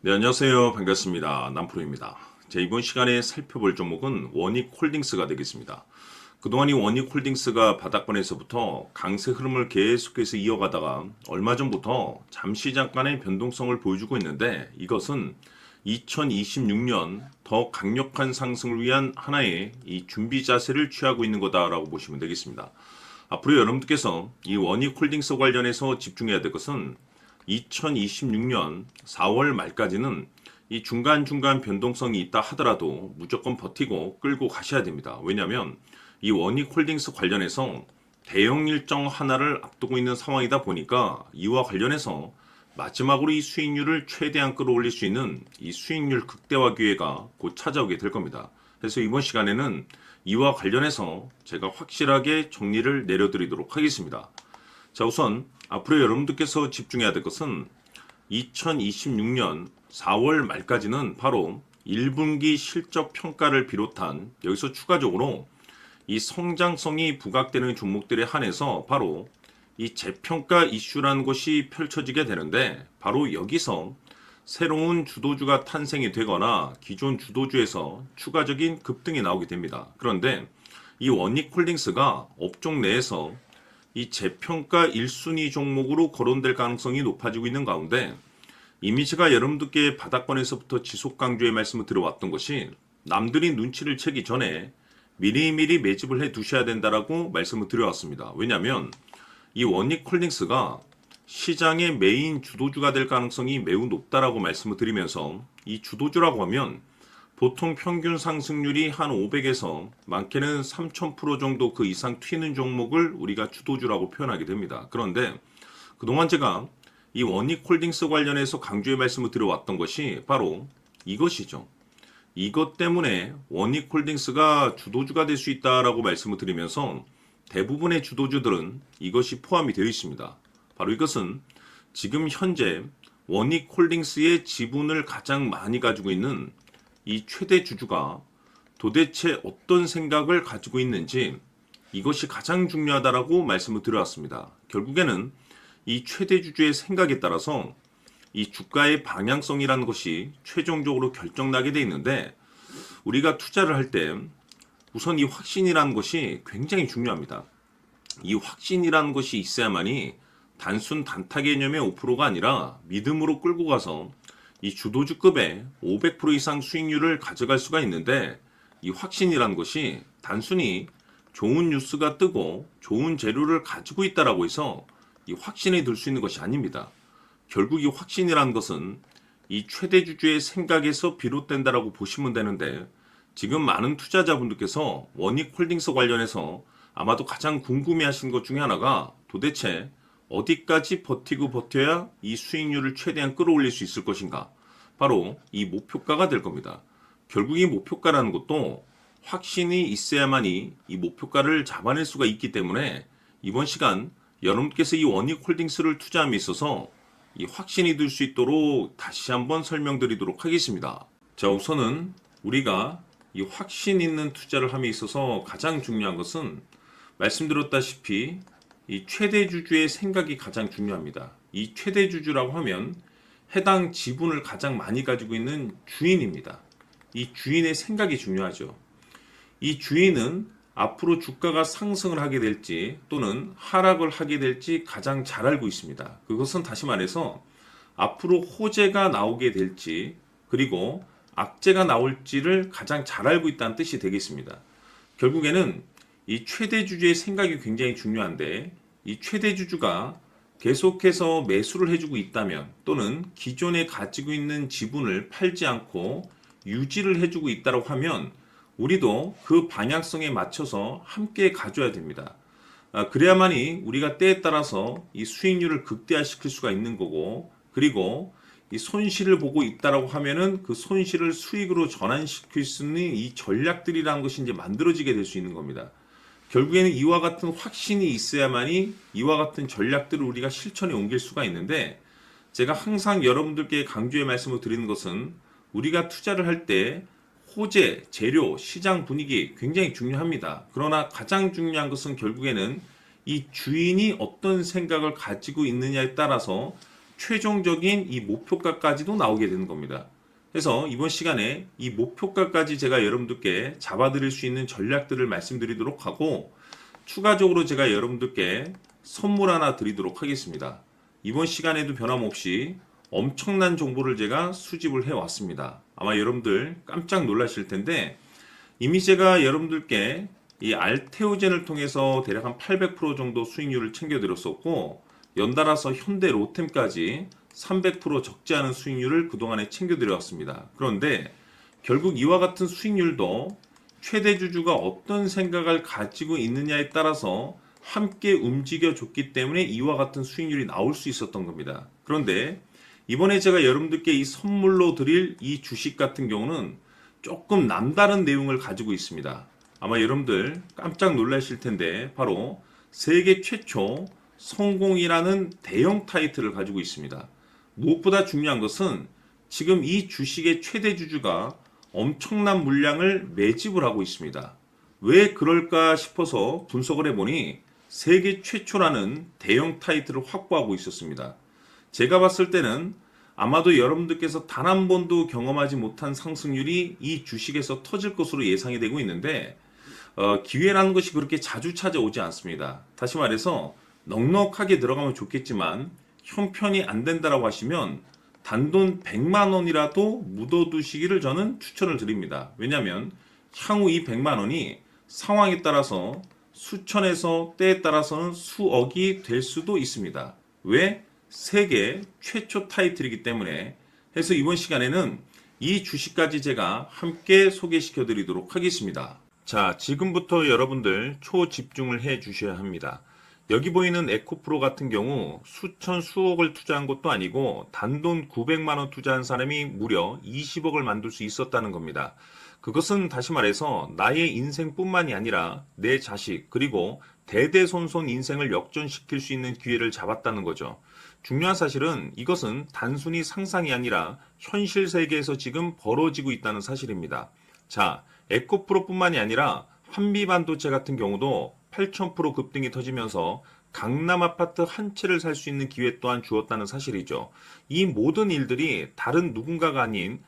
네, 안녕하세요. 반갑습니다. 남프로입니다. 이번 시간에 살펴볼 종목은 원익홀딩스가 되겠습니다. 그동안 이 원익홀딩스가 바닥권에서부터 강세 흐름을 계속해서 이어가다가 얼마 전부터 잠깐의 변동성을 보여주고 있는데, 이것은 2026년 더 강력한 상승을 위한 하나의 이 준비 자세를 취하고 있는 거다라고 보시면 되겠습니다. 앞으로 여러분들께서 이 원익홀딩스 관련해서 집중해야 될 것은 2026년 4월 말까지는 이 중간중간 변동성이 있다 하더라도 무조건 버티고 끌고 가셔야 됩니다. 왜냐하면 이 원익홀딩스 관련해서 대형 일정 하나를 앞두고 있는 상황이다 보니까 이와 관련해서 마지막으로 이 수익률을 최대한 끌어올릴 수 있는 이 수익률 극대화 기회가 곧 찾아오게 될 겁니다. 그래서 이번 시간에는 이와 관련해서 제가 확실하게 정리를 내려드리도록 하겠습니다. 자, 우선 앞으로 여러분들께서 집중해야 될 것은 2026년 4월 말까지는 바로 1분기 실적 평가를 비롯한 여기서 추가적으로 이 성장성이 부각되는 종목들에 한해서 바로 이 재평가 이슈라는 것이 펼쳐지게 되는데, 바로 여기서 새로운 주도주가 탄생이 되거나 기존 주도주에서 추가적인 급등이 나오게 됩니다. 그런데 이 원익홀딩스가 업종 내에서 이 재평가 1순위 종목으로 거론될 가능성이 높아지고 있는 가운데, 이미 제가 여러분들께 바닥권에서부터 지속 강조의 말씀을 드려왔던 것이 남들이 눈치를 채기 전에 미리미리 매집을 해 두셔야 된다라고 말씀을 드려왔습니다. 왜냐하면 이 원익홀딩스가 시장의 메인 주도주가 될 가능성이 매우 높다라고 말씀을 드리면서, 이 주도주라고 하면 보통 평균 상승률이 한 500에서 많게는 3000% 정도 그 이상 튀는 종목을 우리가 주도주라고 표현하게 됩니다. 그런데 그동안 제가 이 원익홀딩스 관련해서 강조의 말씀을 드려왔던 것이 바로 이것이죠. 이것 때문에 원익홀딩스가 주도주가 될 수 있다라고 말씀을 드리면서 대부분의 주도주들은 이것이 포함이 되어 있습니다. 바로 이것은 지금 현재 원익홀딩스의 지분을 가장 많이 가지고 있는 이 최대 주주가 도대체 어떤 생각을 가지고 있는지, 이것이 가장 중요하다라고 말씀을 드려왔습니다. 결국에는 이 최대 주주의 생각에 따라서 이 주가의 방향성이라는 것이 최종적으로 결정나게 돼 있는데, 우리가 투자를 할 때 우선 이 확신이라는 것이 굉장히 중요합니다. 이 확신이라는 것이 있어야만이 단순 단타 개념의 5%가 아니라 믿음으로 끌고 가서 이 주도주급의 500% 이상 수익률을 가져갈 수가 있는데, 이 확신이라는 것이 단순히 좋은 뉴스가 뜨고 좋은 재료를 가지고 있다라고 해서 이 확신에 들 수 있는 것이 아닙니다. 결국 이 확신이라는 것은 이 최대 주주의 생각에서 비롯된다라고 보시면 되는데, 지금 많은 투자자분들께서 원익홀딩스 관련해서 아마도 가장 궁금해하시는 것 중에 하나가 도대체 어디까지 버티고 버텨야 이 수익률을 최대한 끌어올릴 수 있을 것인가? 바로 이 목표가가 될 겁니다. 결국 이 목표가라는 것도 확신이 있어야만이 이 목표가를 잡아낼 수가 있기 때문에, 이번 시간 여러분께서 이 원익홀딩스를 투자함에 있어서 이 확신이 들 수 있도록 다시 한번 설명드리도록 하겠습니다. 자, 우선은 우리가 이 확신 있는 투자를 함에 있어서 가장 중요한 것은 말씀드렸다시피 이 최대 주주의 생각이 가장 중요합니다. 이 최대 주주라고 하면 해당 지분을 가장 많이 가지고 있는 주인입니다. 이 주인의 생각이 중요하죠. 이 주인은 앞으로 주가가 상승을 하게 될지 또는 하락을 하게 될지 가장 잘 알고 있습니다. 그것은 다시 말해서 앞으로 호재가 나오게 될지 그리고 악재가 나올지를 가장 잘 알고 있다는 뜻이 되겠습니다. 결국에는 이 최대 주주의 생각이 굉장히 중요한데, 이 최대 주주가 계속해서 매수를 해주고 있다면 또는 기존에 가지고 있는 지분을 팔지 않고 유지를 해주고 있다고 하면 우리도 그 방향성에 맞춰서 함께 가져야 됩니다. 그래야만이 우리가 때에 따라서 이 수익률을 극대화시킬 수가 있는 거고, 그리고 이 손실을 보고 있다라고 하면은 그 손실을 수익으로 전환시킬 수 있는 이 전략들이라는 것이 이제 만들어지게 될 수 있는 겁니다. 결국에는 이와 같은 확신이 있어야만이 이와 같은 전략들을 우리가 실천에 옮길 수가 있는데, 제가 항상 여러분들께 강조의 말씀을 드리는 것은 우리가 투자를 할 때 호재, 재료, 시장 분위기 굉장히 중요합니다. 그러나 가장 중요한 것은 결국에는 이 주인이 어떤 생각을 가지고 있느냐에 따라서 최종적인 이 목표가까지도 나오게 되는 겁니다. 그래서 이번 시간에 이 목표가까지 제가 여러분들께 잡아드릴 수 있는 전략들을 말씀드리도록 하고, 추가적으로 제가 여러분들께 선물 하나 드리도록 하겠습니다. 이번 시간에도 변함없이 엄청난 정보를 제가 수집을 해왔습니다. 아마 여러분들 깜짝 놀라실 텐데, 이미 제가 여러분들께 이 알테오젠을 통해서 대략 한 800% 정도 수익률을 챙겨드렸었고, 연달아서 현대 로템까지 300% 적지 않은 수익률을 그동안에 챙겨드려왔습니다. 그런데 결국 이와 같은 수익률도 최대 주주가 어떤 생각을 가지고 있느냐에 따라서 함께 움직여줬기 때문에 이와 같은 수익률이 나올 수 있었던 겁니다. 그런데 이번에 제가 여러분들께 이 선물로 드릴 이 주식 같은 경우는 조금 남다른 내용을 가지고 있습니다. 아마 여러분들 깜짝 놀라실 텐데, 바로 세계 최초 성공이라는 대형 타이틀을 가지고 있습니다. 무엇보다 중요한 것은 지금 이 주식의 최대 주주가 엄청난 물량을 매집을 하고 있습니다. 왜 그럴까 싶어서 분석을 해보니 세계 최초라는 대형 타이틀을 확보하고 있었습니다. 제가 봤을 때는 아마도 여러분들께서 단 한 번도 경험하지 못한 상승률이 이 주식에서 터질 것으로 예상이 되고 있는데, 기회라는 것이 그렇게 자주 찾아오지 않습니다. 다시 말해서 넉넉하게 들어가면 좋겠지만 형편이 안 된다라고 하시면 단돈 100만 원이라도 묻어두시기를 저는 추천을 드립니다. 왜냐하면 향후 이 100만 원이 상황에 따라서 수천에서 때에 따라서는 수억이 될 수도 있습니다. 왜? 세계 최초 타이틀이기 때문에. 해서 이번 시간에는 이 주식까지 제가 함께 소개시켜 드리도록 하겠습니다. 자, 지금부터 여러분들 초집중을 해 주셔야 합니다. 여기 보이는 에코프로 같은 경우 수천 수억을 투자한 것도 아니고 단돈 900만 원 투자한 사람이 무려 20억을 만들 수 있었다는 겁니다. 그것은 다시 말해서 나의 인생뿐만이 아니라 내 자식 그리고 대대손손 인생을 역전시킬 수 있는 기회를 잡았다는 거죠. 중요한 사실은 이것은 단순히 상상이 아니라 현실 세계에서 지금 벌어지고 있다는 사실입니다. 자, 에코프로뿐만이 아니라 한미반도체 같은 경우도 8,000% 급등이 터지면서 강남 아파트 한 채를 살 수 있는 기회 또한 주었다는 사실이죠. 이 모든 일들이 다른 누군가가 아닌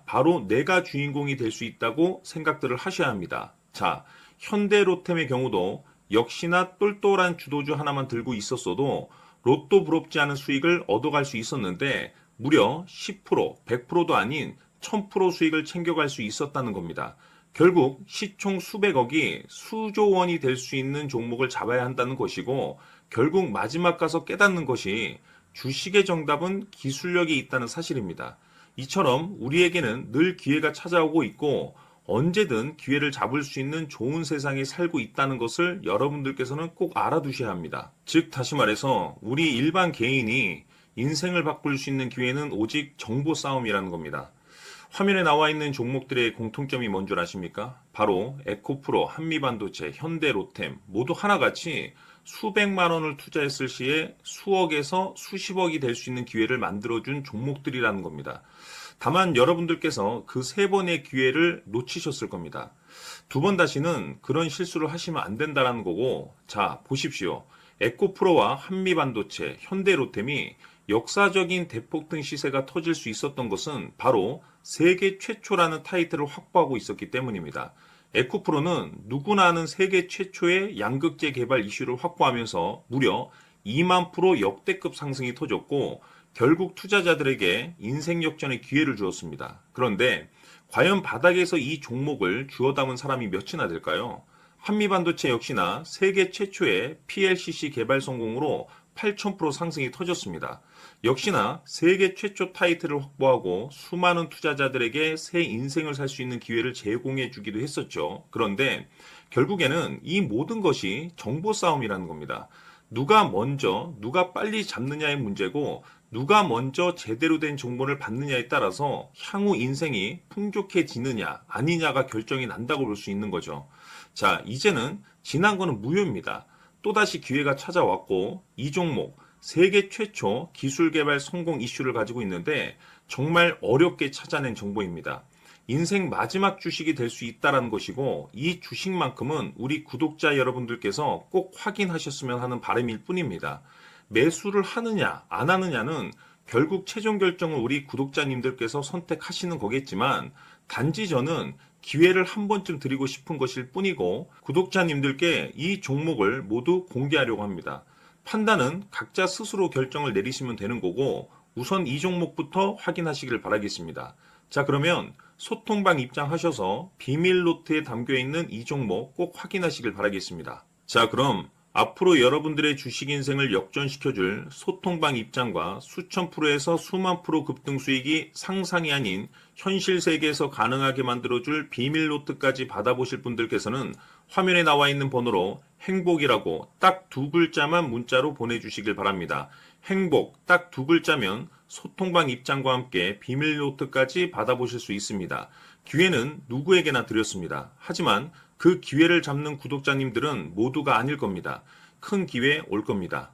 바로 내가 주인공이 될 수 있다고 생각들을 하셔야 합니다. 자, 현대로템의 경우도 역시나 똘똘한 주도주 하나만 들고 있었어도 로또 부럽지 않은 수익을 얻어갈 수 있었는데 무려 10%, 100%도 아닌 1000% 수익을 챙겨갈 수 있었다는 겁니다. 결국 시총 수백억이 수조 원이 될 수 있는 종목을 잡아야 한다는 것이고, 결국 마지막 가서 깨닫는 것이 주식의 정답은 기술력이 있다는 사실입니다. 이처럼 우리에게는 늘 기회가 찾아오고 있고 언제든 기회를 잡을 수 있는 좋은 세상에 살고 있다는 것을 여러분들께서는 꼭 알아두셔야 합니다. 즉 다시 말해서 우리 일반 개인이 인생을 바꿀 수 있는 기회는 오직 정보 싸움이라는 겁니다. 화면에 나와 있는 종목들의 공통점이 뭔 줄 아십니까? 바로 에코프로, 한미반도체, 현대로템 모두 하나같이 수백만 원을 투자했을 시에 수억에서 수십억이 될 수 있는 기회를 만들어준 종목들이라는 겁니다. 다만 여러분들께서 그 세 번의 기회를 놓치셨을 겁니다. 두 번 다시는 그런 실수를 하시면 안 된다는 거고, 자 보십시오. 에코프로와 한미반도체, 현대로템이 역사적인 대폭등 시세가 터질 수 있었던 것은 바로 세계 최초라는 타이틀을 확보하고 있었기 때문입니다. 에코프로는 누구나 아는 세계 최초의 양극재 개발 이슈를 확보하면서 무려 2만 프로 역대급 상승이 터졌고 결국 투자자들에게 인생 역전의 기회를 주었습니다. 그런데 과연 바닥에서 이 종목을 주워 담은 사람이 몇이나 될까요? 한미반도체 역시나 세계 최초의 PLCC 개발 성공으로 8,000% 상승이 터졌습니다. 역시나 세계 최초 타이틀을 확보하고 수많은 투자자들에게 새 인생을 살 수 있는 기회를 제공해 주기도 했었죠. 그런데 결국에는 이 모든 것이 정보 싸움이라는 겁니다. 누가 먼저, 누가 빨리 잡느냐의 문제고 누가 먼저 제대로 된 정보를 받느냐에 따라서 향후 인생이 풍족해지느냐 아니냐가 결정이 난다고 볼 수 있는 거죠. 자, 이제는 지난 거는 무효입니다. 또다시 기회가 찾아왔고 이 종목 세계 최초 기술 개발 성공 이슈를 가지고 있는데 정말 어렵게 찾아낸 정보입니다. 인생 마지막 주식이 될 수 있다는 것이고 이 주식만큼은 우리 구독자 여러분들께서 꼭 확인하셨으면 하는 바람일 뿐입니다. 매수를 하느냐 안 하느냐는 결국 최종 결정을 우리 구독자님들께서 선택하시는 거겠지만, 단지 저는 기회를 한 번쯤 드리고 싶은 것일 뿐이고, 구독자님들께 이 종목을 모두 공개하려고 합니다. 판단은 각자 스스로 결정을 내리시면 되는 거고, 우선 이 종목부터 확인하시길 바라겠습니다. 자, 그러면 소통방 입장하셔서 비밀 노트에 담겨 있는 이 종목 꼭 확인하시길 바라겠습니다. 자, 그럼 앞으로 여러분들의 주식 인생을 역전시켜줄 소통방 입장과 수천 프로에서 수만 프로 급등 수익이 상상이 아닌 현실 세계에서 가능하게 만들어줄 비밀 노트까지 받아보실 분들께서는 화면에 나와 있는 번호로 행복이라고 딱 두 글자만 문자로 보내주시길 바랍니다. 행복 딱 두 글자면 소통방 입장과 함께 비밀 노트까지 받아보실 수 있습니다. 기회는 누구에게나 드렸습니다. 하지만 그 기회를 잡는 구독자님들은 모두가 아닐 겁니다. 큰 기회 올 겁니다.